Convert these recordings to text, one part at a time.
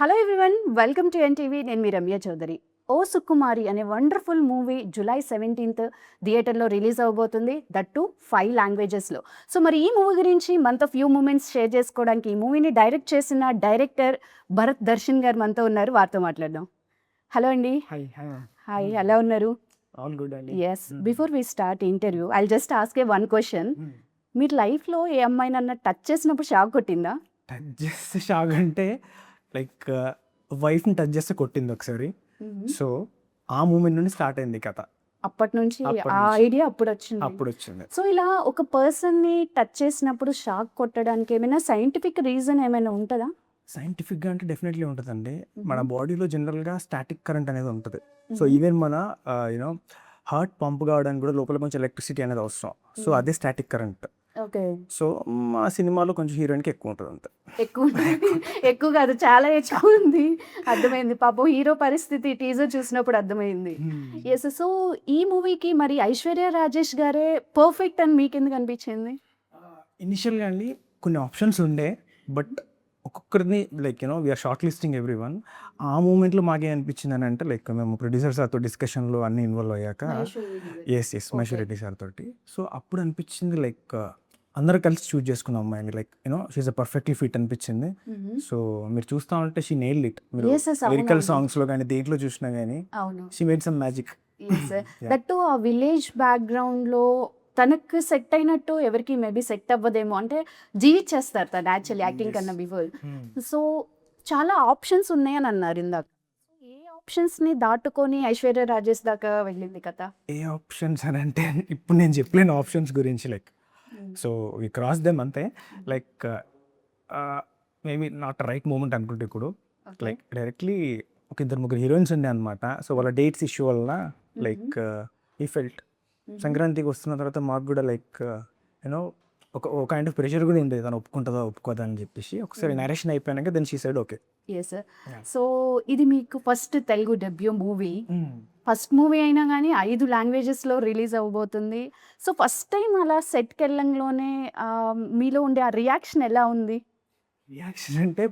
Hello everyone, welcome to NTV. నేను మీ రమ్య చౌదరి. ఓ సుకుమారి అనే wonderful movie July 17th థియేటర్లో రిలీజ్ అవబోతుంది, దట్ టు 5 లాంగ్వేజెస్లో. సో మరి ఈ మూవీ గురించి మనతో ఫ్యూ మూమెంట్స్ షేర్ చేసుకోవడానికి ఈ మూవీని డైరెక్ట్ చేసిన డైరెక్టర్ భరత్ దర్శన్ గారు మనతో ఉన్నారు. వారితో మాట్లాడదాం. హలో అండి. హాయ్ హాయ్ హాయ్, ఎలా ఉన్నారు? ఆల్ గుడ్ అండి. Yes, before we start interview I just ask a one question. మీరు లైఫ్లో ఏ అమ్మాయినన్నా టచ్ చేసినప్పుడు షాక్ కొట్టిందా? టచ్ చేస్తే షాక్ అంటే లైక్ వైఫ్ని టచ్ చేస్తే కొట్టింది ఒకసారి. సో ఆ మూమెంట్ నుండి స్టార్ట్ అయింది కథ. అప్పటి నుంచి అప్పటి ఆ నుంచి. ఐడియా అప్పుడు అప్పుడు వచ్చింది. వచ్చింది. సో ఇలా ఒక పర్సన్ని టచ్ చేసినప్పుడు షాక్ కొట్టడానికి ఏమైనా సైంటిఫిక్ రీజన్ ఏమైనా ఉంటుందా? సైంటిఫిక్గా అంటే డెఫినెట్లీ ఉంటుందండి. మన మ్మ్. బాడీలో జనరల్గా స్టాటిక్ కరెంట్ అనేది ఉంటుంది. సో మ్మ్. ఈవెన్ మన యూనో హార్ట్ పంప్ కావడానికి కూడా లోపల కొంచెం ఎలక్ట్రిసిటీ అనేది అవసరం. సో మ్మ్. అదే స్టాటిక్ కరెంట్. ఓకే. సో మా సినిమాలో కొంచెం హీరోయిన్కి ఎక్కువ ఉంటుంది అంతే. ఎక్కువ ఎక్కువ కాదు, చాలా ఎక్కువ ఉంది. అర్థమైంది. పాపం హీరో పరిస్థితి టీజర్ చూసినప్పుడు అర్థమైంది. ఎస్. సో ఈ మూవీకి మరి ఐశ్వర్య రాజేష్ గారే పర్ఫెక్ట్ అని మీకు ఎందుకు అనిపించింది? ఇనిషియల్గా అండి కొన్ని ఆప్షన్స్ ఉండే, బట్ ఒక్కొక్కరిని like we are short listing every one. ఆ మూమెంట్లో మాకేం అనిపించింది అని అంటే లైక్ మేము ప్రొడ్యూసర్ సార్తో డిస్కషన్లో అన్నీ ఇన్వాల్వ్ అయ్యాక ఎస్ మహేశ్వర్ రెడ్డి సార్ తోటి. సో అప్పుడు అనిపించింది లైక్ అందరూ కలిసి చూజ్ చేసుకున్నాం అమ్మాయిని, లైక్ షీఈస్ అ పర్ఫెక్ట్లీ ఫిట్ అనిపించింది. సో మీరు చూస్తా ఉంటే షీ నెయిల్డ్ ఇట్. మీరు Yes, yes, లిరికల్ అవునండి. సాంగ్స్లో కానీ దేంట్లో చూసినా కానీ అవును. She made some magic. That ఆ విలేజ్ బ్యాక్గ్రౌండ్లో తనకు సెట్ అయినట్టు ఎవరికి మేబీ సెట్ అవ్వదేమో, అంటే జీవించేస్తారు తను యాక్చువల్లీ యాక్టింగ్ కన్నా బిఫోర్. సో చాలా ఆప్షన్స్ ఉన్నాయని అన్నారు ఇందాక. ఏ ఆప్షన్స్ని దాటుకొని ఐశ్వర్య రాజేష్ దాకా వెళ్ళింది కథ? ఏ ఆప్షన్స్ అని అంటే ఇప్పుడు నేను చెప్పలేను ఆప్షన్స్ గురించి. Like so we cross them అంతే. Like maybe not right moment అనుకుంటే ఇప్పుడు లైక్ డైరెక్ట్లీ ఒక ఇద్దరు ముగ్గురు హీరోయిన్స్ ఉండే అనమాట. సో వాళ్ళ డేట్స్ ఇష్యూ వల్ల లైక్ ఈ ఫెల్ట్ సంక్రాంతికి వస్తున్న తర్వాత మాకు కూడా లైక్ యూనో ఒక కైండ్ ఆఫ్ ప్రెషర్ కూడా ఉండేది, తను ఒప్పుకుంటుందా ఒప్పుకోదా అని చెప్పేసి. ఒకసారి నరేషన్ అయిపోయాక then she side okay. Yes. So ఇది మీకు first Telugu debut movie. First movie అయినా కానీ 5 లాంగ్వేజెస్లో రిలీజ్ అవ్వబోతుంది. సో ఫస్ట్ టైం అలా సెట్కి వెళ్ళంలోనే మీలో ఉండే ఆ రియాక్షన్ ఎలా ఉంది? రియాక్షన్ అంటే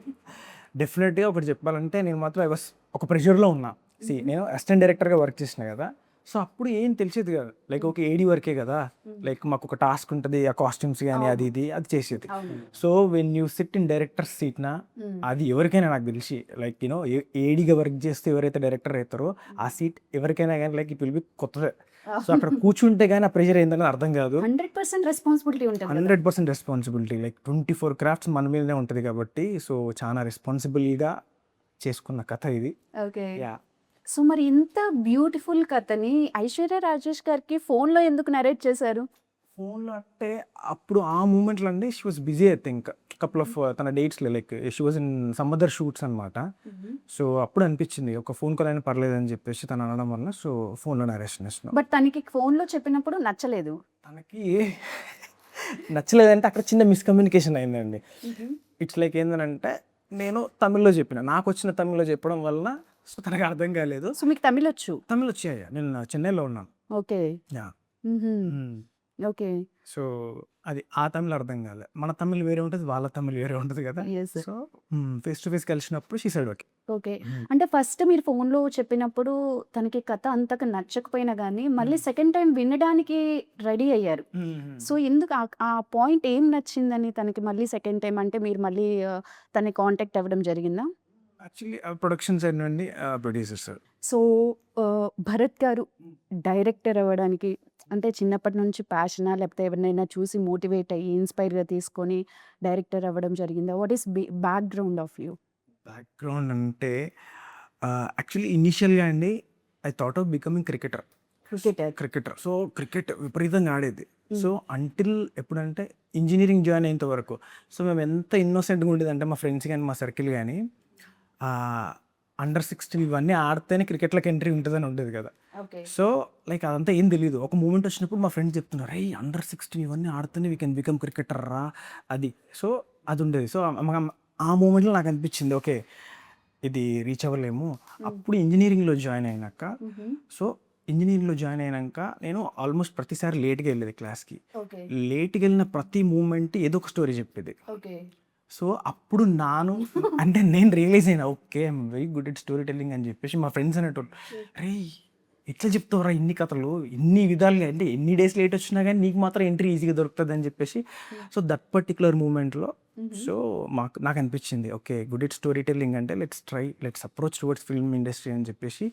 డెఫినెట్గా ఒకటి చెప్పాలంటే నేను మాత్రం ఐ వాస్ ఒక ప్రెషర్లో ఉన్నా. నేను అసిస్టెంట్ డైరెక్టర్గా వర్క్ చేసిన కదా. సో అప్పుడు ఏం తెలిసేది కాదు. లైక్ ఒక ఏడీ వర్కే కదా, లైక్ మాకు ఒక టాస్క్ ఉంటుంది, ఆ కాస్ట్యూమ్స్ కానీ అది అది చేసేది. So when you sit in director సీట్నా అది ఎవరికైనా నాకు తెలిసి లైక్ ఏడీగా వర్క్ చేస్తే ఎవరైతే డైరెక్టర్ అవుతారో ఆ సీట్ ఎవరికైనా కానీ లైక్ ఇట్ విల్ బి కొత్తదే. సో అక్కడ కూర్చుంటే కానీ ఆ ప్రెషర్ ఏంటనేది అర్థం కాదు. 100% రెస్పాన్సిబిలిటీ ఉంటుంది. 100% రెస్పాన్సిబిలిటీ. లైక్ 24 క్రాఫ్ట్స్ మన మీదనే ఉంటుంది కాబట్టి సో చాలా రెస్పాన్సిబుల్గా చేసుకున్న కథ ఇది. ఓకే. యా. సో మరి ఇంత బ్యూటిఫుల్ కథని ఐశ్వర్య రాజేష్ గారికి ఫోన్లో ఎందుకు నరేట్ చేశారు? ఫోన్లో అంటే అప్పుడు ఆ మూమెంట్లో అండి she was busy I think couple of తన డేట్స్లో like she was in some other shoots అనమాట. సో అప్పుడు అనిపించింది ఒక ఫోన్ కాల్ అయినా పర్లేదు అని చెప్పేసి తను అనడం వల్ల సో ఫోన్లో నరేషన్ ఇస్తున్నాం. బట్ తనకి ఫోన్లో చెప్పినప్పుడు నచ్చలేదు. తనకి నచ్చలేదంటే అక్కడ చిన్న మిస్కమ్యూనికేషన్ అయిందండి. ఇట్స్ లైక్ ఏంటంటే నేను తమిళ్లో చెప్పిన, నాకు వచ్చిన తమిళ్లో చెప్పడం వల్ల సో తనకు అర్థం కాలేదు. సో మీకు తమిళ్ వచ్చు? తమిళ్ వచ్చాయా, నేను చెన్నైలో ఉన్నాను. ఓకే. యా. ఓకే. సో అది ఆ తమిళ్ అర్థం కాలేదు. మన తమిళ్ వేరే ఉంటుంది, వాళ్ళ తమిళ్ వేరే ఉంటుంది కదా. Yes. So face to face కలిసినప్పుడు షీ సైడ్ ఓకే. ఓకే. అంటే ఫస్ట్ మీరు ఫోన్లో చెప్పినప్పుడు తనకి కథ అంతగా నచ్చకపోయినా కానీ మళ్ళీ సెకండ్ టైం వినడానికి రెడీ అయ్యారు. సో ఎందుకు ఆ పాయింట్ ఏం నచ్చిందని తనకి మళ్ళీ సెకండ్ టైం అంటే మీరు మళ్ళీ తనని కాంటాక్ట్ అవ్వడం జరిగిందా? యాక్చువల్లీ ప్రొడక్షన్ సైడ్ నుండి ప్రొడ్యూసర్ సార్. సో భరత్ గారు డైరెక్టర్ అవ్వడానికి అంటే చిన్నప్పటి నుంచి ప్యాషనా, లేకపోతే ఎవరినైనా చూసి మోటివేట్ అయ్యి ఇన్స్పైర్గా తీసుకొని డైరెక్టర్ అవ్వడం జరిగిందా? What is background of you? Background అంటే యాక్చువల్లీ ఇనిషియల్గా అండి I thought of becoming cricketer. So cricket విపరీతంగా ఆడేది. సో అంటిల్ ఎప్పుడంటే ఇంజనీరింగ్ జాయిన్ అయ్యేంత వరకు సో మేము ఎంత ఇన్నోసెంట్గా ఉండేది అంటే మా ఫ్రెండ్స్ కానీ మా సర్కిల్ కానీ అండర్ 16 ఇవన్నీ ఆడితేనే క్రికెట్లోకి ఎంట్రీ ఉంటుందని ఉండేది కదా. సో లైక్ అదంతా ఏం తెలియదు. ఒక మూమెంట్ వచ్చినప్పుడు మా ఫ్రెండ్స్ చెప్తున్నారు, అయ్యి అండర్ 16 ఇవన్నీ ఆడితేనే వీ కెన్ బికమ్ క్రికెటర్ రా అది. సో అది ఉండేది. సో ఆ మూమెంట్లో నాకు అనిపించింది ఓకే ఇది రీచ్ అవ్వలేము. అప్పుడు ఇంజనీరింగ్లో జాయిన్ అయినాక సో ఇంజనీరింగ్లో జాయిన్ అయినాక నేను ఆల్మోస్ట్ ప్రతిసారి లేట్గా వెళ్ళేది క్లాస్కి. లేట్గా వెళ్ళిన ప్రతి మూమెంట్ ఏదో ఒక స్టోరీ చెప్పేది. సో అప్పుడు అంటే నేను రియలైజ్ అయినా okay I'm very good at story telling అని చెప్పేసి మా ఫ్రెండ్స్ అనేటోళ్ళు రే ఎట్లా చెప్తావురా ఇన్ని కథలు ఇన్ని విధాలుగా అంటే ఎన్ని డేస్ లేట్ వచ్చినా కానీ నీకు మాత్రం ఎంట్రీ ఈజీగా దొరుకుతుంది అని చెప్పేసి సో దట్ పర్టికులర్ మూమెంట్లో సో నాకు అనిపించింది okay good at story telling అంటే let's approach towards film industry అని చెప్పేసి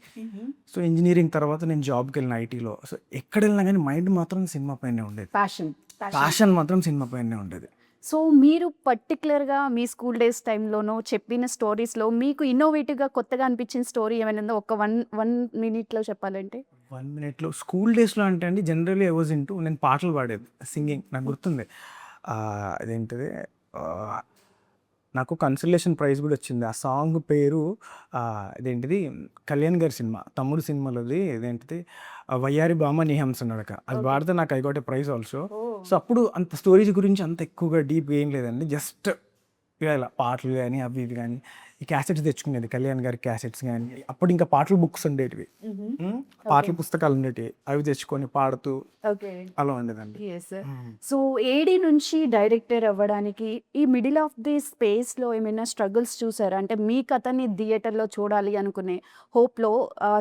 సో ఇంజనీరింగ్ తర్వాత నేను జాబ్కి వెళ్ళిన ఐటీలో సో ఎక్కడ వెళ్ళినా కానీ మైండ్ మాత్రం సినిమా పైనే ఉండేది ప్యాషన్ మాత్రం సినిమా పైనే ఉండేది. సో మీరు పర్టికులర్గా మీ స్కూల్ డేస్ టైంలోనో చెప్పిన స్టోరీస్లో మీకు ఇన్నోవేటివ్గా కొత్తగా అనిపించిన స్టోరీ ఏమైనా ఉందో ఒక వన్ మినిట్లో చెప్పాలంటే? 1 minute స్కూల్ డేస్లో అంటే అండి జనరల్లీ ఐ వాజ్ ఇంటూ నేను పాటలు పాడేది సింగింగ్ నాకు గుర్తుంది. అదేంటిది నాకు కన్సలేషన్ ప్రైజ్ కూడా వచ్చింది. ఆ సాంగ్ పేరు ఇదేంటిది కళ్యాణ్ గారి సినిమా తమ్ముడు సినిమాలోది ఇదేంటిది వయ్యారి బామ నిహంస నడక అది పాడితే నాకు I got a prize also. So అప్పుడు అంత స్టోరీస్ గురించి అంత ఎక్కువగా డీప్ ఏం లేదండి, జస్ట్ ఇలా పాటలు కానీ అవి ఇవి కానీ ఈ క్యాసెట్స్ తెచ్చుకునేది కళ్యాణ్ గారి క్యాసెట్స్ కానీ. అప్పుడు ఇంకా పాటలు బుక్స్ ఉండేటివి, పాటల పుస్తకాలు ఉండేటివి, అవి తెచ్చుకొని పాడుతూ అలా ఉండేదండి. సో ఏడీ నుంచి డైరెక్టర్ అవ్వడానికి ఈ మిడిల్ ఆఫ్ ది స్పేస్లో ఏమైనా స్ట్రగుల్స్ చూసారా? అంటే మీ కథని థియేటర్లో చూడాలి అనుకునే హోప్లో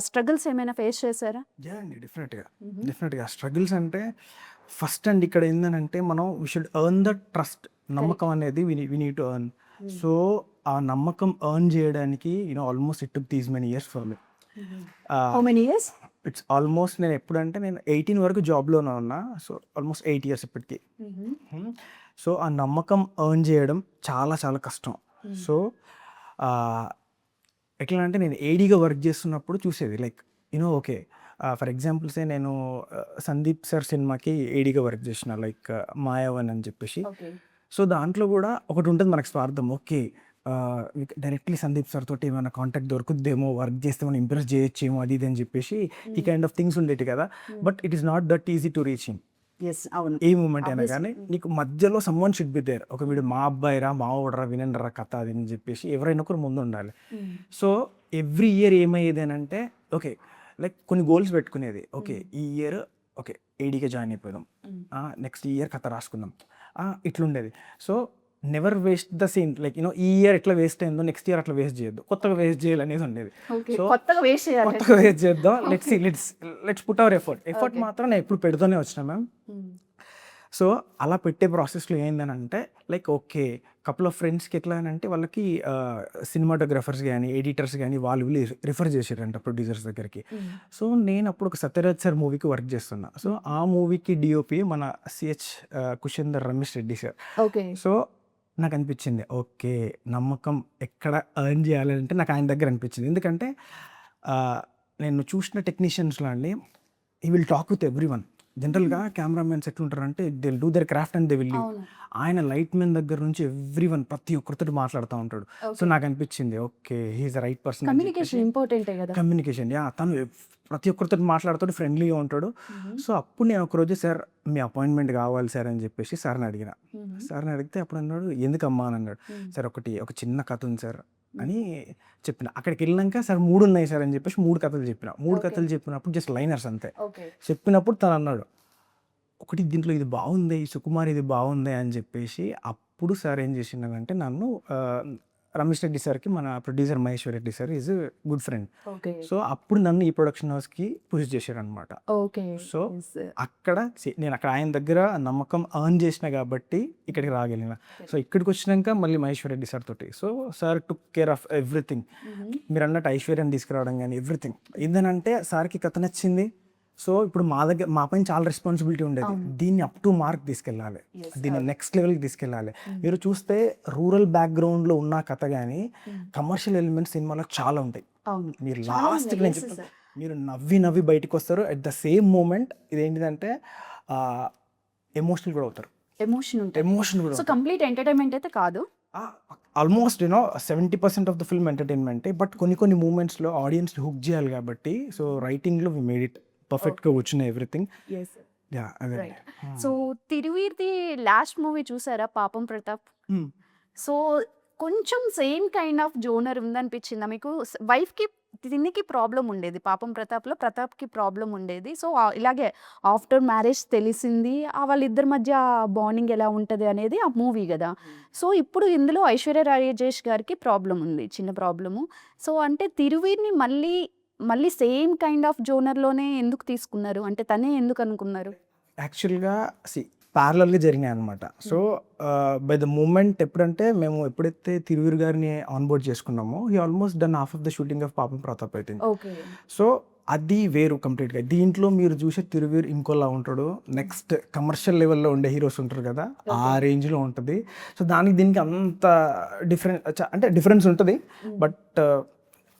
స్ట్రగుల్స్ ఏమైనా ఫేస్ చేశారా? అండి డెఫినెట్గా స్ట్రగుల్స్ అంటే ఫస్ట్ అండ్ ఇక్కడ ఏంటంటే మనం we should earn the trust, నమ్మకం అనేది we need to earn. So ఆ నమ్మకం ఎర్న్ చేయడానికి almost it took these many years for me. How many years? It's almost నేను ఎప్పుడంటే నేను 18 వరకు జాబ్లోనే ఉన్నా, సో ఆల్మోస్ట్ 8 years ఇప్పటికి. సో ఆ నమ్మకం ఎర్న్ చేయడం చాలా చాలా కష్టం. సో ఎట్లా అంటే నేను ఏడీగా వర్క్ చేస్తున్నప్పుడు చూసేది లైక్ ఓకే ఫర్ ఎగ్జాంపుల్సే నేను సందీప్ సార్ సినిమాకి ఏడీగా వర్క్ చేసిన లైక్ మాయావన్ అని చెప్పేసి. సో దాంట్లో కూడా ఒకటి ఉంటుంది మనకు స్వార్థం, ఓకే డైరెక్ట్లీ సందీప్ సార్ తోటి ఏమైనా కాంటాక్ట్ దొరుకుద్దేమో, వర్క్ చేస్తే మనం ఇంప్రెస్ చేయొచ్చేమో అది ఇది అని చెప్పేసి ఈ కైండ్ ఆఫ్ థింగ్స్ ఉండేవి కదా. But it is not that easy to reach him. ఏ మూమెంట్ అయినా కానీ నీకు మధ్యలో సమ్వన్ షుడ్ బి దేర్. ఒక వీడు మా అబ్బాయిరా మా ఓడరా వినండిరా కథ అది అని చెప్పేసి ఎవరైనా ఒకరు ముందు ఉండాలి. సో ఎవ్రీ ఇయర్ ఏమయ్యేది అని అంటే ఓకే లైక్ కొన్ని గోల్స్ పెట్టుకునేది, ఓకే ఈ ఇయర్ ఓకే ఏడీగా జాయిన్ అయిపోదాం, నెక్స్ట్ ఇయర్ కథ రాసుకుందాం, ఇట్లుండేది. So never waste the scene like ఈ ఇయర్ ఎట్లా వేస్ట్ అయిందో నెక్స్ట్ ఇయర్ అట్లా వేస్ట్ చేయొద్దు, కొత్తగా వేస్ట్ చేయాలనేది ఉండేది. సో కొత్తగా వేస్ట్ చేద్దాం, లెట్స్ పుట్ అవర్ ఎఫర్ట్ మాత్రం నేను ఎప్పుడు పెడుతూనే వచ్చినా మ్యామ్. సో అలా పెట్టే ప్రాసెస్లో ఏంటనంటే లైక్ ఓకే కపుల్ ఆఫ్ ఫ్రెండ్స్కి ఎట్లా అని అంటే వాళ్ళకి సినిమాటోగ్రఫర్స్ కానీ ఎడిటర్స్ కానీ వాళ్ళు రిఫర్ చేసారంట ప్రొడ్యూసర్స్ దగ్గరికి. సో నేను అప్పుడు ఒక సత్యరాజ్ సార్ మూవీకి వర్క్ చేస్తున్నా. సో ఆ మూవీకి డిఓపి మన CH Kushender Ramesh Reddy sir. So నాకు అనిపించింది ఓకే నమ్మకం ఎక్కడ ఎర్న్ చేయాలంటే నాకు ఆయన దగ్గర అనిపించింది. ఎందుకంటే నేను చూసిన టెక్నీషియన్స్లో అండి he will talk with everyone. జనరల్గా కెమెరామెన్స్ ఎట్లుంటారంటే they will do their craft and they will leave. ఆయన లైట్ మెన్ దగ్గర నుంచి ఎవ్రీ వన్ ప్రతి ఒక్కరితో మాట్లాడుతూ ఉంటాడు. సో నాకు అనిపించింది okay he is the right person. Communication తను ప్రతి ఒక్కరితో మాట్లాడుతాడు, ఫ్రెండ్లీగా ఉంటాడు. సో అప్పుడు నేను ఒకరోజు సార్ మీ అపాయింట్మెంట్ కావాలి సార్ అని చెప్పేసి సార్ని అడిగిన. సార్ని అడిగితే అప్పుడు అన్నాడు ఎందుకమ్మా అని అన్నాడు. సార్ ఒక చిన్న కథ ఉంది సార్ అని చెప్పిన. అక్కడికి వెళ్ళినాక సార్ 3 ఉన్నాయి సార్ అని చెప్పేసి 3 కథలు చెప్పిన. 3 కథలు చెప్పినప్పుడు జస్ట్ లైనర్స్ అంతే. చెప్పినప్పుడు తను అన్నాడు ఒకటి దీంట్లో ఇది బాగుంది, ఈ సుకుమార్ ఇది బాగుంది అని చెప్పేసి. అప్పుడు సార్ ఏం చేసిందంటే నన్ను రమేష్ రెడ్డి సార్కి మన producer Maheshwar Reddy sir is good friend. So అప్పుడు నన్ను ఈ ప్రొడక్షన్ హౌస్కి పుష్ చేశారు అనమాట. సో అక్కడ నేను ఆయన దగ్గర నమ్మకం ఎర్న్ చేసిన కాబట్టి ఇక్కడికి రాగలిగిన. సో ఇక్కడికి వచ్చినాక మళ్ళీ మహేశ్వర్ రెడ్డి సార్ తోటి so sir took care of everything. మీరు అన్నట్టు ఐశ్వర్యం తీసుకురావడం కానీ ఎవ్రీథింగ్. ఏంటంటే సార్కి కథ నచ్చింది. సో ఇప్పుడు మా పైన చాలా రెస్పాన్సిబిలిటీ ఉండేది. దీన్ని అప్ టు మార్క్ తీసుకెళ్ళాలి, దీన్ని నెక్స్ట్ లెవెల్కి తీసుకెళ్ళాలి. మీరు చూస్తే రూరల్ బ్యాక్గ్రౌండ్లో ఉన్న కథ కానీ కమర్షియల్ ఎలిమెంట్స్ సినిమాలో చాలా ఉంటాయి. మీరు లాస్ట్కి నేను చెప్తాను మీరు నవ్వి బయటకు వస్తారు. అట్ ద సేమ్ మూమెంట్ ఇదేంటిదంటే ఎమోషనల్ కూడా అవుతారు. ఎమోషన్ కూడా. సో కంప్లీట్ ఎంటర్టైన్మెంట్ అయితే కాదు, ఆల్మోస్ట్ 70% ఆఫ్ ద ఫిల్మ్ ఎంటర్టైన్మెంటే. బట్ కొన్ని మూమెంట్స్లో ఆడియన్స్ హుక్ చేయాలి కాబట్టి సో రైటింగ్లో వి మేడ్ ఇట్ పర్ఫెక్ట్గా వచ్చిన ఎవ్రీథింగ్. సో తిరువీర్ది లాస్ట్ మూవీ చూసారా పాపం ప్రతాప్? సో కొంచెం సేమ్ కైండ్ ఆఫ్ జోనర్ ఉందనిపించిందా మీకు? వైఫ్‌కి తినికి ప్రాబ్లమ్ ఉండేది. పాపం ప్రతాప్‌కి ప్రాబ్లమ్ ఉండేది. సో, ఇలాగే ఆఫ్టర్ మ్యారేజ్ తెలిసింది. వాళ్ళిద్దరి మధ్య బాండింగ్ ఎలా ఉంటది అనేది ఆ మూవీ గదా! సో, ఇప్పుడు ఇందులో ఐశ్వర్య రాజేష్ గారికి ప్రాబ్లమ్ ఉంది. చిన్న ప్రాబ్లము. సో, అంటే తిరువీర్‌ని మళ్ళీ సేమ్ కైండ్ ఆఫ్ జోనర్‌లోనే ఎందుకు తీసుకున్నారు? అంటే తనే ఎందుకు అనుకున్నారు? యాక్చువల్‌గా ప్యారలల్‌గా జరిగినాయనమాట. సో, బై ద మూమెంట్ ఎప్పుడంటే మేము ఎప్పుడైతే తిరువీర్ గారిని ఆన్ బోర్డ్ చేసుకున్నామో, he almost done half of the shooting of Paapam Prathap I think. Okay. So, అది వేరు కంప్లీట్‌గా. దీంట్లో మీరు చూసే తిరువీర్ ఇంకోలా ఉంటాడు. నెక్స్ట్ కమర్షియల్ లెవెల్‌లో ఉండే హీరోస్ ఉంటారు కదా! ఆ రేంజ్‌లో ఉంటది. సో, దానికి దీనికి అంత అంటే డిఫరెన్స్ ఉంటది. బట్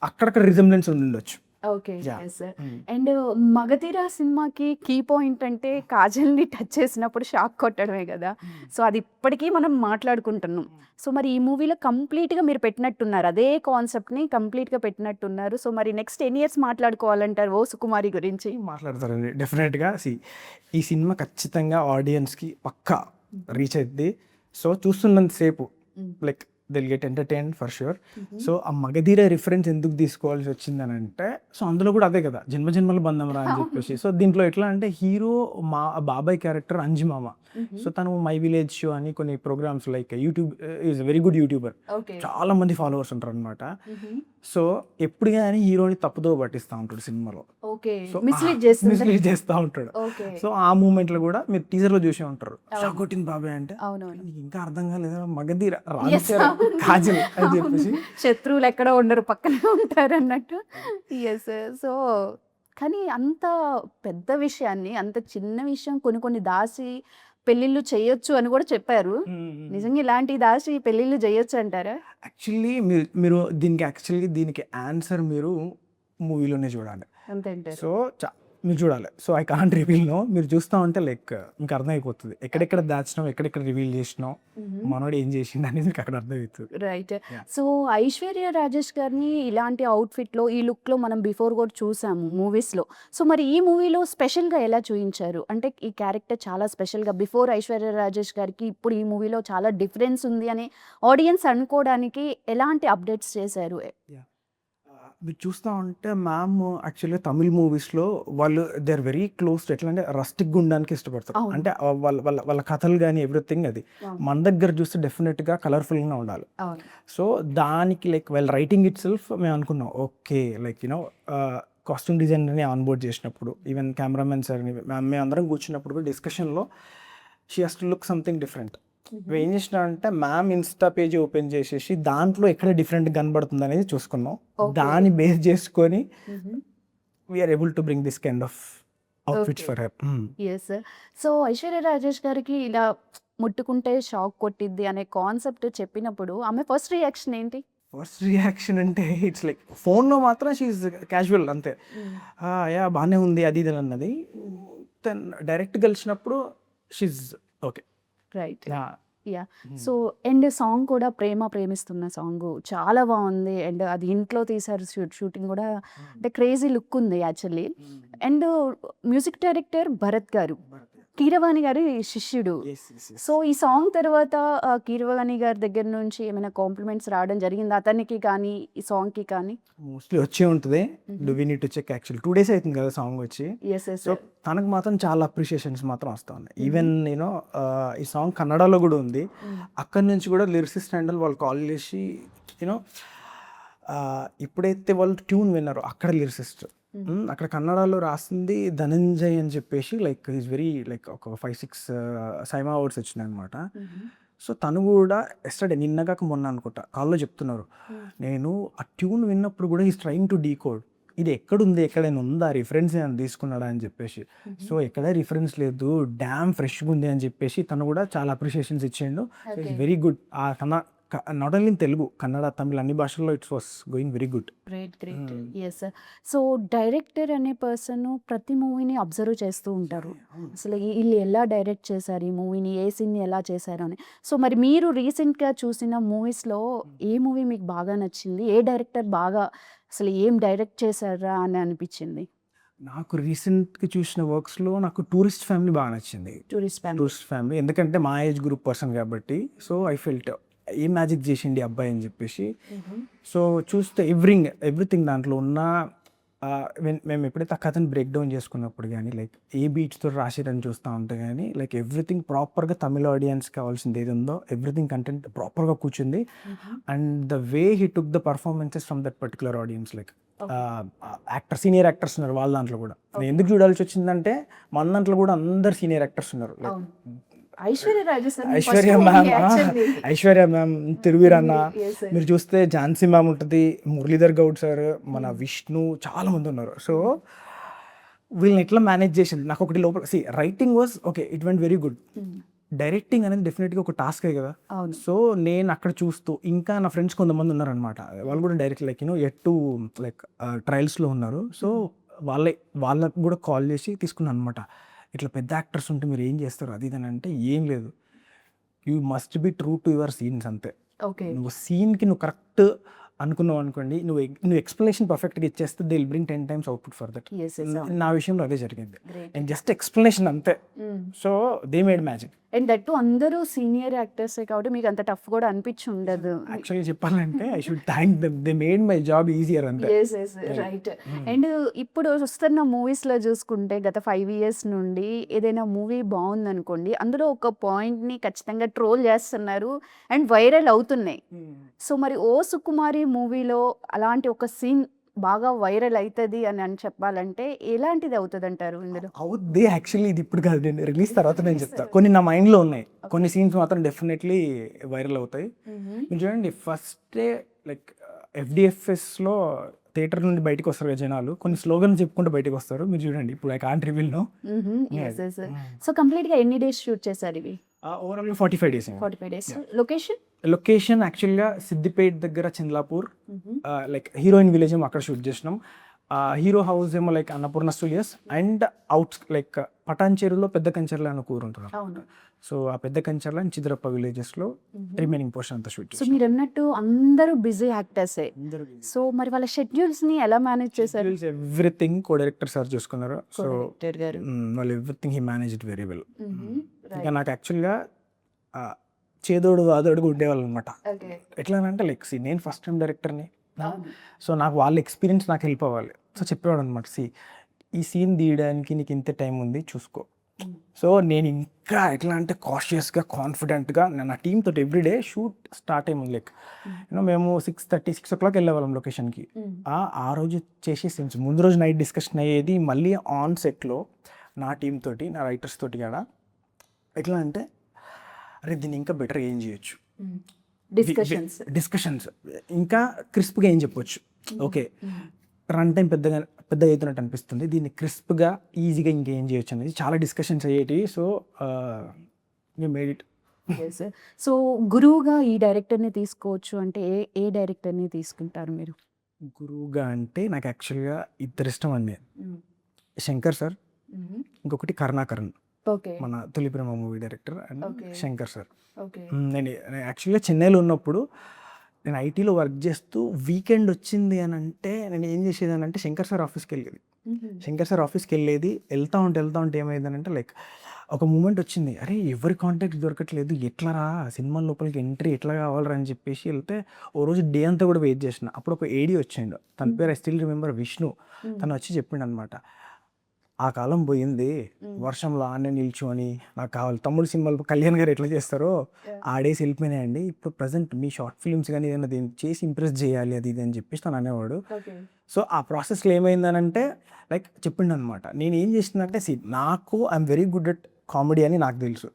అక్కడక్కడ రిజెంబ్లెన్స్ ఉండుండొచ్చు. ఓకే. యాహ్! యెస్. హ్మ్. అండ్ 'మగధీర' సినిమాకి కీ పాయింట్ అంటే కాజల్‌ని టచ్ చేసినప్పుడు షాక్ కొట్టడమే గదా! సో, అది ఇప్పటికీ మనం మాట్లాడుకుంటున్నాం. సో, మరి ఈ మూవీలో కంప్లీట్‌గా మీరు పెట్టినట్టున్నారు. అదే కాన్సెప్ట్‌ని కంప్లీట్‌గా పెట్టినట్టున్నారు. సో, మరి నెక్స్ట్ ఎన్ని ఇయర్స్ మాట్లాడుకోవాలంటారు 'ఓ సుకుమారి' గురించి? మాట్లాడతారండి డెఫినెట్‌గా. ఈ సినిమా ఖచ్చితంగా ఆడియన్స్‌కి పక్కా రీచ్ అయిద్ది. సో, చూస్తున్నంత సేపు like they'll get entertained for sure. So, ఆ 'మగధీర' రిఫరెన్స్ ఎందుకు తీసుకోవాల్సి వచ్చిందనంటే, సో, అందులో కూడా అదే కదా! 'జన్మ జన్మల బంధం రా' అని చెప్పేసి. సో, దీంట్లో ఎట్లా అంటే హీరో బాబాయ్ క్యారెక్టర్ అంజిమామ. సో, తను మై విలేజ్ షో అని కొన్ని programs like YouTube is very good youtuber. Okay. చాలా మంది ఫాలోవర్స్ ఉంటారనమాట. సో, ఎప్పుడు గాని హీరోని తప్పుదోవ పట్టిస్తా ఉంటాడు సినిమాలో. ఓకే. సో, మిస్‌లీడ్ చేస్తుందా? మిస్‌లీడ్ చేస్తా ఉంటాడు. ఓకే. సో, ఆ మూమెంట్‌లో కూడా మీరు టీజర్‌లో చూసే ఉంటారు. షాక్ కొట్టింది బాబాయ్ అంటే, అవునవును. నీకు ఇంకా అర్థం కాలేదా 'మగధీర' యెస్. రామ్ చరణ్, అవును. కాజల్ అని చెప్పేసి. శత్రువులు ఎక్కడో ఉండరు, పక్కనే ఉంటారన్నట్టు. యెస్. సో, కానీ అంత పెద్ద విషయాన్ని, అంత చిన్న విషయం కొన్ని దాసి పెళ్ళిళ్ళు చేయొచ్చు అని కూడా చెప్పారు. నిజంగా ఇలాంటివి దాసి పెళ్ళిళ్ళు చేయొచ్చు అంటారా? యాక్చువల్లీ మీరు దీనికి ఆన్సర్ మీరు మూవీలోనే చూడాలి. అంతే అంటారు. సో, మీరు చూడాలి. So, I can't reveal no. మీరు చూస్తా ఉంటే లైక్ మీకు అర్థమైపోతుంది. ఎక్కడెక్కడ దాచినాం, ఎక్కడెక్కడ రివీల్ చేసినాం, మనోడు ఏం చేసిండు అనేది మీకు అక్కడ అర్థమవుతుంది. Right. Yeah. So, Aishwarya Rajesh గారిని ఇలాంటి అవుట్‌ఫిట్‌లో, ఈ లుక్‌లో మనం బిఫోర్ కూడా చూసాము మూవీస్‌లో. సో, మరి ఈ మూవీలో స్పెషల్‌గా ఎలా చూయించారు? అంటే ఈ క్యారెక్టర్ చాలా స్పెషల్‌గా బిఫోర్ ఐశ్వర్య రాజేష్ గారికి ఇప్పుడు ఈ మూవీలో చాలా డిఫరెన్స్ ఉంది అని ఆడియన్స్ అనుకోవడానికి ఎలాంటి అప్డేట్స్ చేశారు? మీరు చూస్తా ఉంటే మ్యామ్ యాక్చువల్‌గా తమిళ్ మూవీస్‌లో వాళ్ళు they are very close to ఎట్లా అంటే రస్టిక్‌గా ఉండడానికి ఇష్టపడతారు. అవును. అంటే వాళ్ళ వాళ్ళ వాళ్ళ కథలు గాని ఎవ్రీథింగ్ అది. అవును. మన దగ్గర చూస్తే డెఫినెట్‌గా కలర్‌ఫుల్‌గా ఉండాలి. అవును. సో, దానికి like well writing itself మేము అనుకున్నాం. ఓకే. లైక్ కాస్ట్యూమ్ డిజైనర్‌ని ఆన్ బోర్డ్ చేసినప్పుడు, ఈవెన్ కెమెరామెన్ సార్‌ని మేమందరం కూర్చున్నప్పుడు కూడా డిస్కషన్‌లో she has to look something different. ఏం చేసినామంటే మ్యామ్ ఇన్‌స్టా పేజ్ ఓపెన్ చేసేసి దాంట్లో ఎక్కడ డిఫరెంట్‌గా కనబడుతుంది అనేది చూసుకున్నాం. ఓకే. దాన్ని బేస్ చేసుకొని హుహు. We are able to bring this kind of outfits okay. For her. Yes. So, Aishwarya Rajesh గారికి ఇలా ముట్టుకుంటే షాక్ కొట్టిద్ది అనే కాన్సెప్ట్ చెప్పినప్పుడు ఆమె ఫస్ట్ రియాక్షన్ ఏంటి? ఫస్ట్ రియాక్షన్ అంటే ఇట్స్ లైక్ ఫోన్‌లో మాత్రం షీ ఈజ్ క్యాజువల్ అంతే. యాహ్! బానే ఉంది అది ఇది అన్నది. దెన్ డైరెక్ట్ కలిసినప్పుడు she is okay. Right. Yeah! Yeah! So, and song కూడా 'ప్రేమ ప్రేమిస్తున్న' సాంగు చాలా బావుంది. అండ్ అది ఇంట్లో తీశారు షూటింగ్ కూడా అంటే క్రేజీ లుక్ ఉంది actually. And music director Bharat గారు. కీరవాణి గారి శిష్యుడు. యెస్. యెస్. యెస్. సో, ఈ సాంగ్ తర్వాత కీరవాణి గారి దగ్గర నుంచి ఏమైనా కాంప్లిమెంట్స్ రావడం జరిగిందా? అతనికి కానీ, ఈ సాంగ్‌కి కానీ? మోస్ట్‌లీ వచ్చే ఉంటది. Do we need to check actually 2 days అయితుంది కదా సాంగ్ వచ్చి. యెస్. యెస్. సో, తనకు మాత్రం చాలా అప్రిషియేషన్స్ మాత్రం వస్తా ఉన్నాయి. ఈవెన్ ఈ సాంగ్ కన్నడలో కూడా ఉంది. అక్కడి నుంచి కూడా లిరిసిస్ట్ హ్యాండిల్ వాళ్ళు కాల్ చేసి యూనో ఎప్పుడైతే వాళ్ళు ట్యూన్ విన్నారో అక్కడ లిరిసిస్ట్ అక్కడ కన్నడలో రాసింది ధనంజయ్ అని చెప్పేసి లైక్ ఈజ్ వెరీ లైక్ ఒక 5-6 సైమా అవార్డ్స్ వచ్చినాయి అనమాట. సో, తను కూడా ఎస్టర్డే నిన్నగాక మొన్న అనుకుంటా కాల్లో చెప్తున్నారు. నేను ఆ ట్యూన్ విన్నప్పుడు కూడా ఈజ్ ట్రైయింగ్ టు డీకోడ్. ఇది ఎక్కడుంది, ఎక్కడైనా ఉందా, రిఫరెన్స్ ఏమైనా తీసుకున్నాడా అని చెప్పేసి. సో, ఎక్కడ రిఫరెన్స్ లేదు, డ్యామ్ ఫ్రెష్గా ఉంది అని చెప్పేసి తను కూడా చాలా అప్రిషియేషన్స్ ఇచ్చిండు. It's very good. Not only in Telugu, Kannada, Tamil అన్ని భాషల్లో it's was going very good. Great. Yes. So, director అనే పర్సన్ ప్రతి మూవీని అబ్జర్వ్ చేస్తూ ఉంటారు. అసలు వీళ్ళు ఎలా డైరెక్ట్ చేశారు ఈ మూవీని, ఏ సీన్‌ని ఎలా చేశారు అని. సో, మరి మీరు రీసెంట్‌గా చూసిన మూవీస్‌లో ఏ మూవీ మీకు బాగా నచ్చింది? ఏ డైరెక్టర్ బాగా అసలు ఏం డైరెక్ట్ చేశారా అని అనిపించింది? నాకు రీసెంట్‌గా చూసిన వర్క్స్‌లో నాకు టూరిస్ట్ ఫ్యామిలీ బాగా నచ్చింది. Tourist family. టూరిస్ట్ ఫ్యామిలీ ఎందుకంటే మా ఏజ్ గ్రూప్ పర్సన్ కాబట్టి. సో, ఐ ఫెల్ట్ ఏం మ్యాజిక్ చేసిండి ఈ అబ్బాయి అని చెప్పేసి. సో చూస్తే ఎవ్రీథింగ్ దాంట్లో ఉన్న మేము ఎప్పుడైతే ఆ కథను బ్రేక్ డౌన్ చేసుకున్నప్పుడు కానీ లైక్ ఏ బీట్స్తో రాసిరని చూస్తూ ఉంటే కానీ లైక్ ఎవ్రీథింగ్ ప్రాపర్గా తమిళ ఆడియన్స్ కావాల్సింది ఏది ఉందో ఎవ్రీథింగ్ కంటెంట్ ప్రాపర్గా కూర్చుంది. And the way he took the performances from that particular audience like senior actors ఉన్నారు వాళ్ళ దాంట్లో కూడా. నేను ఎందుకు చూడాల్సి వచ్చిందంటే మన దాంట్లో కూడా అందరు సీనియర్ యాక్టర్స్ ఉన్నారు. లైక్ ఐశ్వర్య మ్యామ్, తిరువీర్ అన్న, మీరు చూస్తే ఝాన్సీ మ్యామ్ ఉంటుంది, మురళీధర్ గౌడ్ సార్, మన విష్ణు, చాలా మంది ఉన్నారు. సో వీళ్ళని ఎట్లా మేనేజ్ చేసింది నాకు ఒకటి లోపల. Writing was okay, it went very good. Directing అనేది డెఫినెట్గా ఒక టాస్కే కదా. సో నేను అక్కడ చూస్తూ ఇంకా నా ఫ్రెండ్స్ కొంతమంది ఉన్నారనమాట, వాళ్ళు కూడా డైరెక్ట్ లైక్ ఎట్టు లైక్ ట్రయల్స్లో ఉన్నారు. సో వాళ్ళకు కూడా కాల్ చేసి తీసుకున్నాను అనమాట. ఇట్లా పెద్ద యాక్టర్స్ ఉంటే మీరు ఏం చేస్తారు అది అని అంటే ఏం లేదు, you must be true to your scenes అంతే. నువ్వు సీన్కి నువ్వు కరెక్ట్ అనుకున్నావు అనుకోండి, నువ్వు ఎక్స్ప్లెనేషన్ పర్ఫెక్ట్గా ఇచ్చేస్తే they will bring 10 times output for that. నా విషయంలో అదే జరిగింది, నేను జస్ట్ ఎక్స్ప్లెనేషన్ అంతే. So they made magic. And that అందరూ సీనియర్ యాక్టర్సే కాబట్టి మీకు అంత టఫ్ కూడా అనిపించి ఉండదు. యాక్చువల్లీ చెప్పాలంటే I should thank them, they made my job easier అంతే. రైట్. అండ్ ఇప్పుడు వస్తున్న మూవీస్లో చూసుకుంటే గత 5 years నుండి ఏదైనా మూవీ బాగుందనుకోండి, అందులో ఒక పాయింట్ని ఖచ్చితంగా ట్రోల్ చేస్తున్నారు అండ్ వైరల్ అవుతున్నాయి. సో మరి ఓ సుకుమారి మూవీలో అలాంటి ఒక సీన్ బాగా వైరల్ అవుతుంది అని చెప్పాలంటే ఎలాంటిది అవుతుంది అంటారు ఇందులో? అవుద్ది యాక్చువల్లీ, ఇది ఇప్పుడు కాదు, నేను రిలీజ్ తర్వాత నేను చెప్తా. కొన్ని నా మైండ్లో ఉన్నాయి, కొన్ని సీన్స్ మాత్రం డెఫినెట్లీ వైరల్ అవుతాయి. మీరు చూడండి, ఫస్ట్ డే లైక్ FDFSలో థియేటర్ నుండి బయటకు వస్తారు కదా జనాలు, కొన్ని స్లోగన్స్ చెప్పుకుంటూ బయటకు వస్తారు. మీరు చూడండి, ఇప్పుడు I can't reveal no. So కంప్లీట్గా ఎన్ని డేస్ షూట్ చేశారు ఇవి? ఓవరాల్గా 45 days. 45 days. లొకేషన్ యాక్చువల్గా సిద్దిపేట్ దగ్గర చంద్లాపూర్, లైక్ హీరోయిన్ విలేజ్ ఏమో అక్కడ షూట్ చేసినాం. హీరో హౌస్ ఏమో like Annapurna studios, and outs like పటాన్చేరులో పెద్ద కంచెర్ల అని కూర ఉంటుంది. సో ఆ పెద్ద కంచెర్ల అండ్ చిద్రప్ప విలేజెస్లో రిమైనింగ్ పోర్షన్ అంతా షూట్. సో మీరు అన్నట్టు అందరూ బిజీ యాక్టర్సే, సో మరి వాళ్ళ షెడ్యూల్స్ని ఎలా మేనేజ్ చేశారు? ఎవ్రీథింగ్ కో డైరెక్టర్ సార్ చూసుకున్నారు. సో వాళ్ళు everything he manage it very well. ఇంకా నాకు యాక్చువల్గా చేదోడు వాదోడుగా ఉండేవాళ్ళు అనమాట. ఎట్లా అంటే లైక్ నేను ఫస్ట్ టైం డైరెక్టర్ని, సో నాకు వాళ్ళ ఎక్స్పీరియన్స్ నాకు హెల్ప్ అవ్వాలి. సో చెప్పేవాడు అనమాట, ఈ సీన్ తీయడానికి నీకు ఇంత టైం ఉంది చూసుకో. సో నేను ఇంకా ఎట్లా అంటే కాషియస్గా కాన్ఫిడెంట్గా నా టీమ్ తోటి ఎవ్రీడే షూట్ స్టార్ట్ అయ్యింది. లైక్ మేము 6:30 6 o'clock వెళ్ళేవాళ్ళం లొకేషన్కి. ఆ రోజు చేసే సీన్స్ ముందు రోజు నైట్ డిస్కషన్ అయ్యేది, మళ్ళీ ఆన్ సెట్లో నా టీమ్ తోటి, నా రైటర్స్ తోటి కూడా ఎట్లా అంటే అరే దీన్ని ఇంకా బెటర్ ఏం చేయొచ్చు, డిస్కషన్స్ ఇంకా క్రిస్ప్గా ఏం చెప్పొచ్చు. ఓకే, రన్ టైం పెద్దగా అవుతున్నట్టు అనిపిస్తుంది, దీన్ని క్రిస్ప్గా ఈజీగా ఇంకేం చేయొచ్చు అనేది చాలా డిస్కషన్స్ అయ్యేటివి. సో మేము మేడ్ ఇట్. సో గురువుగా ఈ డైరెక్టర్ని తీసుకోవచ్చు అంటే ఏ డైరెక్టర్ని తీసుకుంటారు మీరు? గురువుగా అంటే నాకు యాక్చువల్గా ఇద్దరు ఇష్టం అండి, శంకర్ సార్, ఇంకొకటి కరుణాకరణ్, మన Tholi Prema movie director, and Shankar sir. నేను యాక్చువల్గా చెన్నైలో ఉన్నప్పుడు నేను ఐటీలో వర్క్ చేస్తూ వీకెండ్ వచ్చింది అని అంటే నేను ఏం చేసేది అని అంటే శంకర్ సార్ ఆఫీస్కి వెళ్ళేది. వెళ్తా ఉంటే ఏమైంది అని అంటే లైక్ ఒక మూమెంట్ వచ్చింది, అరే ఎవరి కాంటాక్ట్ దొరకట్లేదు, ఎట్లా రా సినిమా లోపలికి ఎంట్రీ ఎట్లా కావాలరా అని చెప్పేసి వెళ్తే ఓ రోజు డే అంతా కూడా వెయిట్ చేసిన. అప్పుడు ఒక ఏడీ వచ్చిండు, తన పేరు ఐ స్టిల్ రిమెంబర్, విష్ణు. తను వచ్చి చెప్పిండు అనమాట, ఆ కాలం పోయింది, వర్షంలో ఆనే నిల్చొని నాకు కావాలి, తమ్ముడు సినిమాలు కళ్యాణ్ గారు ఎట్లా చేస్తారో ఆ డేస్ వెళ్ళిపోయినాయండి, ఇప్పుడు ప్రజెంట్ మీ షార్ట్ ఫిల్మ్స్ కానీ ఏదైనా దీన్ని చేసి ఇంప్రెస్ చేయాలి అది ఇది అని చెప్పేసి తను అనేవాడు. సో ఆ ప్రాసెస్లో ఏమైందనంటే లైక్ చెప్పిండు అనమాట, నేను ఏం చేసిందంటే నాకు I'm very good at comedy అని నాకు తెలుసు.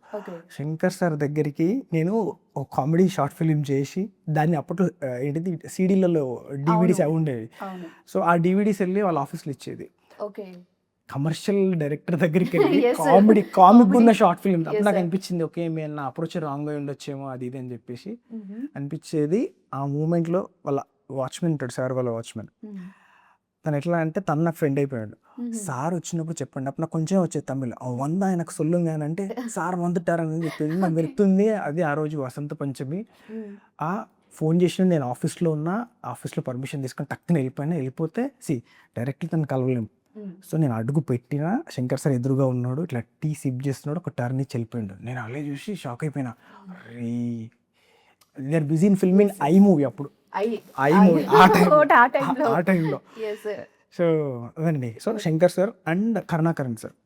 శంకర్ సార్ దగ్గరికి నేను ఒక కామెడీ షార్ట్ ఫిలిం చేసి దాన్ని అప్పట్లో ఏంటిది సీడీలలో డివిడీస్ అవి ఉండేవి. సో ఆ డివిడీస్ వెళ్ళి వాళ్ళ ఆఫీస్లో ఇచ్చేది. కమర్షియల్ డైరెక్టర్ దగ్గరికి వెళ్ళి కామిక్ ఉన్న షార్ట్ ఫిల్మ్. అప్పుడు నాకు అనిపించింది, ఓకే మేము నా అప్రోచ్ రాంగ్ అయి ఉండొచ్చేమో అది ఇది అని చెప్పేసి అనిపించేది. ఆ మూమెంట్లో వాళ్ళ వాచ్మెన్ ఉంటాడు సార్, వాళ్ళ వాచ్మెన్, తను ఎట్లా అంటే తను నాకు ఫ్రెండ్ అయిపోయాడు. సార్ వచ్చినప్పుడు చెప్పండి, అప్పుడు నాకు కొంచెం వచ్చేది తమిళ్, 100 ఆయనకు సొల్లుంగా అంటే సార్ వందుతారని చెప్పింది. నాకు వెళ్తుంది అది ఆ రోజు వసంత పంచమి. ఆ ఫోన్ చేసిన నేను ఆఫీస్లో ఉన్నా, ఆఫీస్లో పర్మిషన్ తీసుకొని టక్కున వెళ్ళిపోతే డైరెక్ట్లీ తను కలవలేము. సో నేను అడుగు పెట్టినా శంకర్ సార్ ఎదురుగా ఉన్నాడు, ఇట్లా టీ సిప్ చేస్తున్నాడు, ఒక టర్న్ ఇచ్చి వెళ్ళిపోయాడు. నేను అలా చూసి షాక్ అయిపోయినా, అరే they are busy in filming I movie అప్పుడు ఐ మూవీ ఆ టైంలో. సో అదండి. So Shankar sir and Karunakaran sir.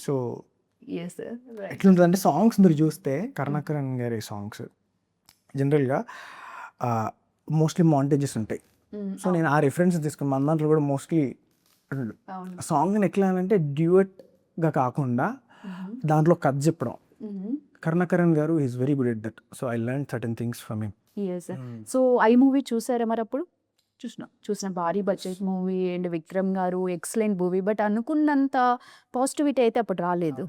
So ఎట్లుంటుందంటే సాంగ్స్ మీరు చూస్తే కరుణాకరణ్ గారి సాంగ్స్ జనరల్గా మోస్ట్లీ మాంటేజెస్ ఉంటాయి. సో నేను ఆ రిఫరెన్స్ తీసుకుని మన దాంట్లో కూడా మోస్ట్లీ సాంగ్ని ఎట్లా అంటే డ్యూయట్గా కాకుండా దాంట్లో కథ చెప్పడం. కరుణాకరణ్ గారు is very good at that. So I learn certain things from him. So I movie చూసారా మరి అప్పుడు? చూసిన భారీ బడ్జెట్ మూవీ అండ్ విక్రమ్ గారు ఎక్సలెంట్ మూవీ, బట్ అనుకున్నంత పాజిటివిటీ అయితే అప్పుడు రాలేదు.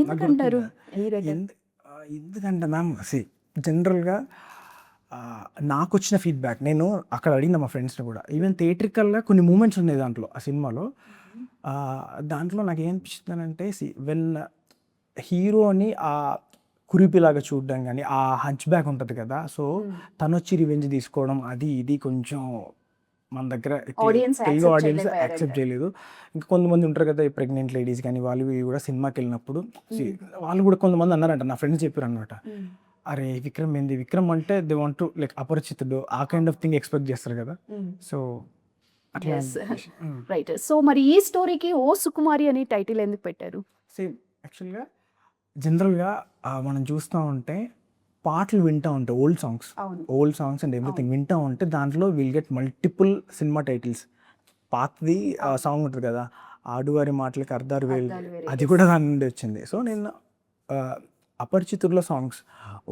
ఎందుకంటారు? ఎందుకంటే మ్యామ్ జనరల్గా నాకు వచ్చిన ఫీడ్బ్యాక్, నేను అక్కడ అడిగిన మా ఫ్రెండ్స్ని కూడా, ఈవెన్ థియేట్రికల్గా కొన్ని మూమెంట్స్ ఉన్నాయి దాంట్లో, ఆ సినిమాలో. దాంట్లో నాకు ఏమనిపిస్తుంది అంటే వెన్ హీరోని ఆ కురిపిలాగా చూడడం కానీ, ఆ హంచ్ బ్యాక్ ఉంటుంది కదా, సో తను వచ్చి రివెంజ్ తీసుకోవడం అది ఇది కొంచెం మన దగ్గర తెలుగు ఆడియన్స్ యాక్సెప్ట్ చేయలేదు. ఇంకా కొంతమంది ఉంటారు కదా ప్రెగ్నెంట్ లేడీస్ కానీ, వాళ్ళు కూడా సినిమాకి వెళ్ళినప్పుడు వాళ్ళు కూడా కొంతమంది అన్నారంట, నా ఫ్రెండ్స్ చెప్పారు అనమాట, అరే విక్రమ్ ఏంది, విక్రమ్ అంటే దే వాంట్ టు లైక్ అపరిచితుడు ఆ కైండ్ ఆఫ్ థింగ్ ఎక్స్పెక్ట్ చేస్తారు కదా. So right. సో మరి ఈ స్టోరీకి ఓ సుకుమారి అని టైటిల్ ఎందుకు పెట్టారు? సేమ్ యాక్చువల్గా జనరల్గా మనం చూస్తూ ఉంటే పాటలు వింటూ ఉంటాయి, ఓల్డ్ సాంగ్స్ అండ్ ఎవ్రీథింగ్ వింటూ ఉంటే దాంట్లో will get multiple cinema titles. పాతది సాంగ్ ఉంటుంది కదా, ఆడువారి మాటలకి అర్ధాలు వేలు, అది కూడా దాని నుండి వచ్చింది. సో నేను అపరిచితుల్లో సాంగ్స్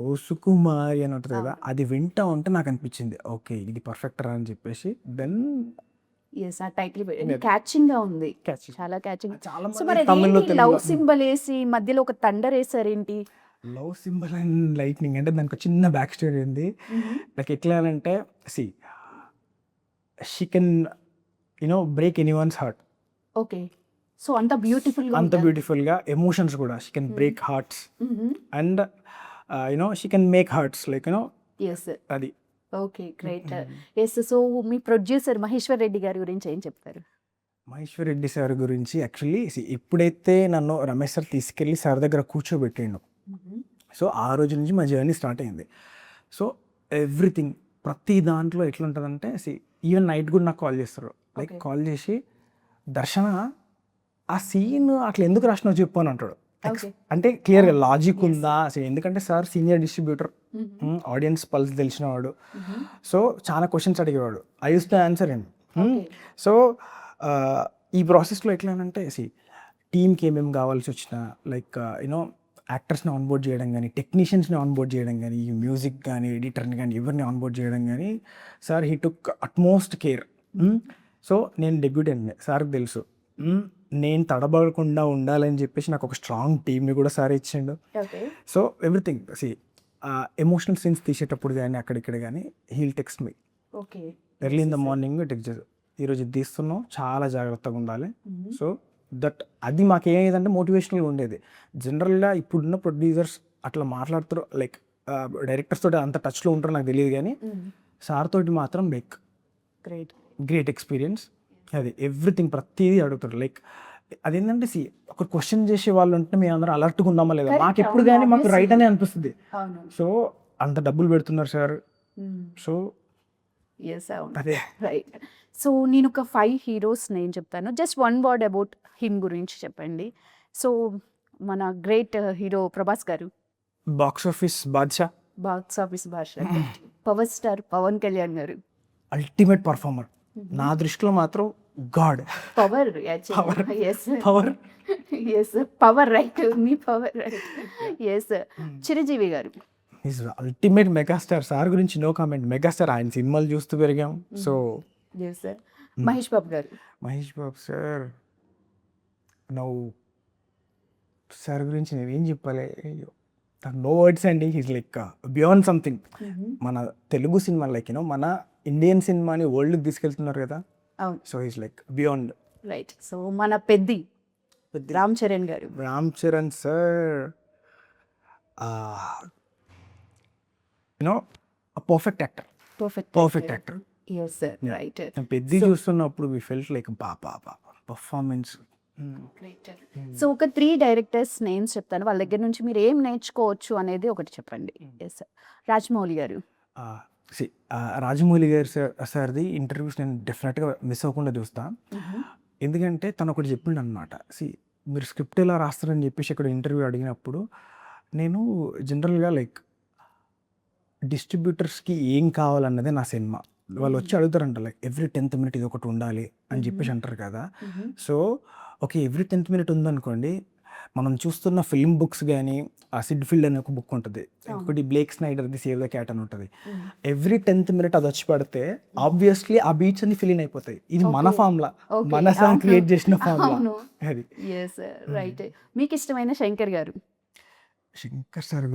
ఓ సుకుమారి అని ఉంటుంది కదా, అది వింటూ ఉంటే నాకు అనిపించింది ఓకే ఇది పర్ఫెక్ట్ రా అని చెప్పేసి. దెన్ ఆ టైటిల్ క్యాచింగ్ గా ఉంది, చాలా క్యాచింగ్. సో మరి తమిళ్లో లవ్ సింబల్ వేసి మధ్యలో ఒక థండర్ వేసారేంటి? లవ్ సింబల్ అండ్ లైట్నింగ్ అంటే దానికి చిన్న బ్యాక్ స్టోరీ ఉంది. నాకు ఎట్లా అంటే she can break anyone's heart. Okay. So అంత బ్యూటిఫుల్గా ఎమోషన్స్ కూడా she can break hearts and she can make hearts like అది. Okay, great. సో మీ ప్రొడ్యూసర్ మహేశ్వర్ రెడ్డి గారి గురించి ఏం చెప్తారు? మహేశ్వర్ రెడ్డి సార్ గురించి యాక్చువల్లీ ఎప్పుడైతే నన్ను రమేష్ సార్ తీసుకెళ్ళి సార్ దగ్గర కూర్చోబెట్టిండు, సో ఆ రోజు నుంచి మా జర్నీ స్టార్ట్ అయింది. సో ఎవ్రీథింగ్ ప్రతి దాంట్లో ఎట్లా ఉంటుందంటే ఈవెన్ నైట్ కూడా నాకు కాల్ చేస్తారు, లైక్ కాల్ చేసి దర్శన ఆ సీన్ అట్లా ఎందుకు రాసినావు చెప్పు అని అంటాడు. అంటే క్లియర్గా లాజిక్ ఉందా అసలు, ఎందుకంటే sir senior distributor, audience pulse తెలిసినవాడు. సో చాలా క్వశ్చన్స్ అడిగేవాడు, I use to answer and. So ఈ ప్రాసెస్లో ఎట్లా అంటే టీమ్కి ఏమేమి కావాల్సి వచ్చినా లైక్ యాక్టర్స్ని ఆన్బోర్డ్ చేయడం కానీ, టెక్నీషియన్స్ని ఆన్బోర్డ్ చేయడం కానీ, మ్యూజిక్ కానీ, ఎడిటర్ని కానీ ఎవరిని ఆన్బోర్డ్ చేయడం కానీ, sir he took utmost care. So నేను డెబ్యూటెంట్, సార్కి తెలుసు నేను తడబడకుండా ఉండాలని చెప్పేసి నాకు ఒక స్ట్రాంగ్ టీమ్ని కూడా సార్ ఇచ్చిండు. సో ఎవ్రీథింగ్ ఎమోషనల్ సీన్స్ తీసేటప్పుడు కానీ అక్కడిక్కడ కానీ he'll text me early in the morning text చేసి, ఈరోజు ఇది తీస్తున్నాం చాలా జాగ్రత్తగా ఉండాలి. సో దట్ అది మాకు ఏమైందంటే మోటివేషనల్గా ఉండేది. జనరల్గా ఇప్పుడున్న ప్రొడ్యూసర్స్ అట్లా మాట్లాడుతారు, లైక్ డైరెక్టర్స్ తోటి అంత టచ్లో ఉంటారో నాకు తెలియదు కానీ సార్ తోటి మాత్రం లైక్ గ్రేట్ ఎక్స్పీరియన్స్. అది ఎవ్రీథింగ్ ప్రతిదీ అడుగుతారు. లైక్ అదేంటంటే ఒక క్వశ్చన్ చేసే వాళ్ళు ఉంటే మేము అందరం అలర్ట్గా ఉన్నామా లేదా, మాకు ఎప్పుడు కానీ మాకు రైట్ అనే అనిపిస్తుంది. సో అంత డబ్బులు పెడుతున్నారు సార్. సో అదే రైట్. సో నేను ఒక 5 హీరోస్ నేను చెప్తాను, జస్ట్ 1 word అబౌట్ హిమ్ గురించి చెప్పండి. సో మన గ్రేట్ హీరో ప్రభాస్ గారు, బాక్స్ ఆఫీస్ బాద్షా, పవర్ స్టార్ పవన్ కళ్యాణ్ గారు, అల్టిమేట్ పర్ఫార్మర్ నా దృష్టిలో మాత్రం గాడ్. పవర్ రైట్, మీ పవర్ రైట్. ఎస్, చిరంజీవి గారు ఈజ్ అల్టిమేట్ మెగాస్టార్. సార్ గురించి నో కామెంట్, మెగాస్టార్. ఆయన సినిమాలు చూస్తూ పెరిగాం. సో మహేష్ బాబు గారు, సార్ నవ్వు సార్ గురించి నేనేం చెప్పాలి, నో వర్డ్స్ అండి. He's like beyond something. మన తెలుగు సినిమా లైక్ మన ఇండియన్ సినిమాని వరల్డ్కి తీసుకెళ్తున్నారు కదా. So he's like beyond. Right. So మన పెద్ది రామ్ చరణ్ గారు, sir perfect actor. Yes sir, right. Peddi చూస్తున్నప్పుడు we felt like performance so ఒక 3 డైరెక్టర్స్ నేమ్స్ చెప్తాను, వాళ్ళ దగ్గర నుంచి మీరు ఏం నేర్చుకోవచ్చు అనేది ఒకటి చెప్పండి. Yes sir. రాజమౌళి గారు. రాజమౌళి గారి సార్ది ఇంటర్వ్యూస్ నేను డెఫినెట్గా మిస్ అవ్వకుండా చూస్తా. ఎందుకంటే తను ఒకటి చెప్పిండు అనమాట. మీరు స్క్రిప్ట్ ఎలా రాస్తారని చెప్పేసి ఇక్కడ ఇంటర్వ్యూ అడిగినప్పుడు నేను జనరల్గా లైక్ డిస్ట్రిబ్యూటర్స్కి ఏం కావాలన్నదే నా సినిమా. వాళ్ళు వచ్చి అడుగుతారంట లైక్ ఎవ్రీ 10th మినిట్ ఇది ఒకటి ఉండాలి అని చెప్పేసి అంటారు కదా. So okay, every 10th minute ఉందనుకోండి, మనం చూస్తున్న ఫిల్మ్ బుక్స్ కానీ సిడ్ ఫీల్డ్ అనే ఒక బుక్ ఉంటుంది, ఇంకొకటి బ్లేక్ స్నైడర్ది సేవ్ ద క్యాట్ అని ఉంటుంది. ఎవ్రీ 10th మినిట్ అది వచ్చి పడితే ఆబ్వియస్లీ ఆ బీట్స్ అన్ని ఫిల్ ఇన్ అయిపోతాయి. ఇది మన ఫార్ములా, మన సాంగ్ క్రియేట్ చేసిన ఫార్ములా అది. రైట్. మీకు ఇష్టమైన శంకర్ గారు? శంకర్ సార్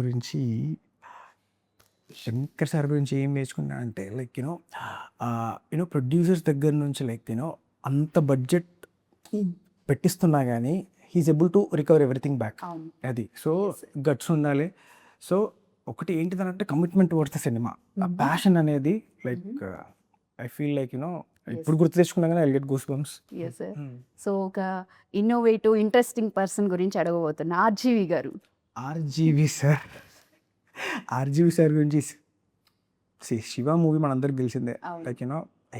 గురించి ఏం నేర్చుకున్నా అంటే లైక్ యూనో ప్రొడ్యూసర్స్ దగ్గర నుంచి లైక్ అంత బడ్జెట్ పెట్టిస్తున్నా కానీ he's able to recover everything back. అది సో గట్స్ ఉండాలి. సో ఒకటి ఏంటిదనంటే commitment towards the cinema, passion అనేది లైక్ ఐ ఫీల్ లైక్ ఇప్పుడు గుర్తు తెచ్చుకున్నా కానీ I get goosebumps. So ఒక ఇన్నోవేటివ్ ఇంట్రెస్టింగ్ పర్సన్ గురించి అడగబోతున్నా, ఆర్జీవి గారు. ఆర్జీవి సార్ గురించి శివ మూవీ మనందరికి తెలిసిందే. Like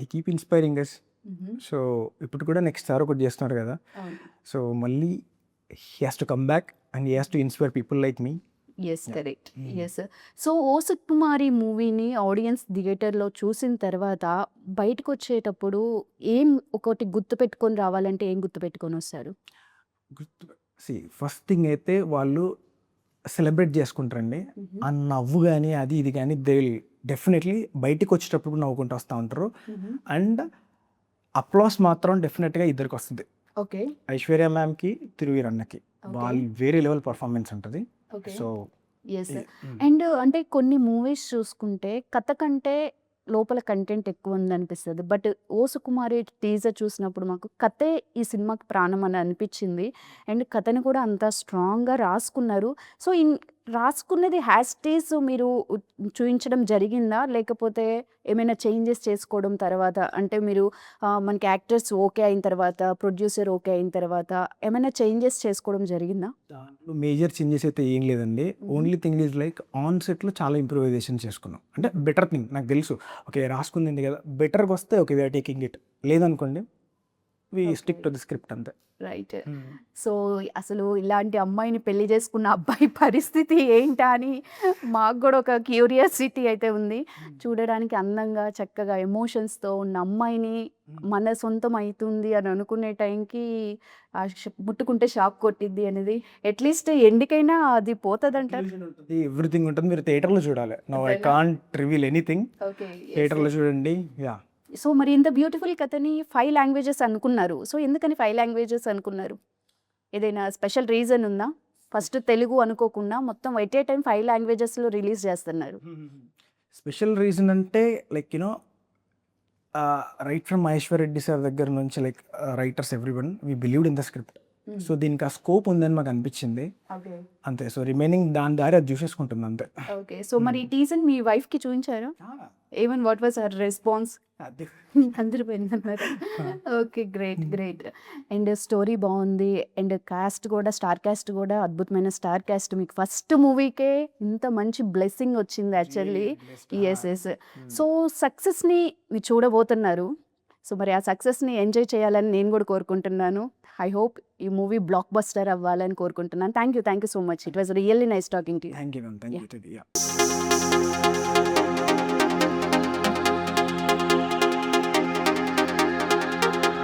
I keep inspiring us. So ఇప్పుడు కూడా నెక్స్ట్ సార్ ఒకటి చేస్తున్నారు కదా, సో మళ్ళీ he has to come back and he has to inspire people like me. Yes, correct. Yes. So O Sukumari మూవీని ఆడియన్స్ థియేటర్లో చూసిన తర్వాత బయటకు వచ్చేటప్పుడు ఏం ఒకటి గుర్తు పెట్టుకొని రావాలంటే ఏం గుర్తు పెట్టుకొని వస్తారు? ఫస్ట్ థింగ్ అయితే వాళ్ళు సెలబ్రేట్ చేసుకుంటారండి. ఆ నవ్వు కానీ అది ఇది కానీ దే విల్ డెఫినెట్లీ బయటికి వచ్చేటప్పుడు నవ్వుకుంటూ వస్తూ ఉంటారు. అండ్ అప్లాస్ మాత్రం డెఫినెట్గా ఇద్దరికి వస్తుంది. ఓకే. ఐశ్వర్య మ్యామ్కి, తిరువీర్ అన్నకి వాళ్ళు వేరే లెవెల్ పర్ఫార్మెన్స్ ఉంటుంది. So yes. అండ్ అంటే కొన్ని మూవీస్ చూసుకుంటే కథ కంటే లోపల కంటెంట్ ఎక్కువ ఉందనిపిస్తుంది. బట్ ఓ సుకుమారి టీజర్ చూసినప్పుడు మాకు కథే ఈ సినిమాకి ప్రాణం అని అనిపించింది. అండ్ కథని కూడా అంత స్ట్రాంగ్గా రాసుకున్నారు. సో రాసుకున్నది హ్యాస్టీస్ మీరు చూపించడం జరిగిందా, లేకపోతే ఏమైనా చేంజెస్ చేసుకోవడం తర్వాత, అంటే మీరు మనకి యాక్టర్స్ ఓకే అయిన తర్వాత, ప్రొడ్యూసర్ ఓకే అయిన తర్వాత ఏమైనా చేంజెస్ చేసుకోవడం జరిగిందా? దాంట్లో మేజర్ చేంజెస్ అయితే ఏం లేదండి. Only thing is like on సెట్లో చాలా ఇంప్రూవైజేషన్ చేసుకున్నాం. అంటే బెటర్ థింగ్ నాకు తెలుసు, ఓకే రాసుకుంది కదా, బెటర్గా వస్తే ఓకే వీఆర్ టేకింగ్ ఇట్, లేదనుకోండి we stick to the script అంతే. రైట్. సో అసలు ఇలాంటి అమ్మాయిని పెళ్లి చేసుకున్న అబ్బాయి పరిస్థితి ఏంటా అని మాకు కూడా ఒక క్యూరియాసిటీ అయితే ఉంది. చూడడానికి అందంగా చక్కగా ఎమోషన్స్తో ఉన్న అమ్మాయిని మన సొంతం అవుతుంది అని అనుకునే టైంకి ముట్టుకుంటే షాక్ కొట్టిద్ది అనేది, అట్లీస్ట్ ఎండికైనా అది పోతుందంటారు. ఎవ్రీథింగ్ ఉంటుంది, మీరు థియేటర్లో చూడాలి. No I can't reveal anything. థియేటర్లో చూడండి. యా. సో మరి ఇంత బ్యూటిఫుల్ కథని 5 లాంగ్వేజెస్ అనుకున్నారు. సో ఎందుకని 5 లాంగ్వేజెస్ అనుకున్నారు? ఏదైనా స్పెషల్ రీజన్ ఉందా? ఫస్ట్ తెలుగు అనుకోకుండా మొత్తం ఎట్ ఏ టైం 5 లాంగ్వేజెస్లో రిలీజ్ చేస్తున్నారు. స్పెషల్ రీజన్ అంటే like right from Maheshwar Reddy sir దగ్గర నుంచి like writers everyone we believed in the script. So దీనికి ఆ స్కోప్ ఉందని మాకు అనిపించింది అంతే. సో రిమైనింగ్ దాని దారి అది చూసేసుకుంటుంది అంతే. ఓకే. సో మరి ఈ టీజర్ మీ వైఫ్కి చూపించారా? Even what was her response? అందరూ పోయిందన్నారు. Okay, great great. And story బాగుంది. అండ్ కాస్ట్ కూడా, స్టార్ కాస్ట్ కూడా అద్భుతమైన స్టార్ కాస్ట్. మీకు ఫస్ట్ మూవీకే ఇంత మంచి బ్లెస్సింగ్ వచ్చింది యాక్చువల్లీ. ఎస్. సో సక్సెస్ని మీరు చూడబోతున్నారు. సో మరి ఆ సక్సెస్ని ఎంజాయ్ చేయాలని నేను కూడా కోరుకుంటున్నాను. ఐ హోప్ ఈ మూవీ బ్లాక్ బస్టర్ అవ్వాలని కోరుకుంటున్నాను. Thank you so much. It was really nice talking to you. Thank you.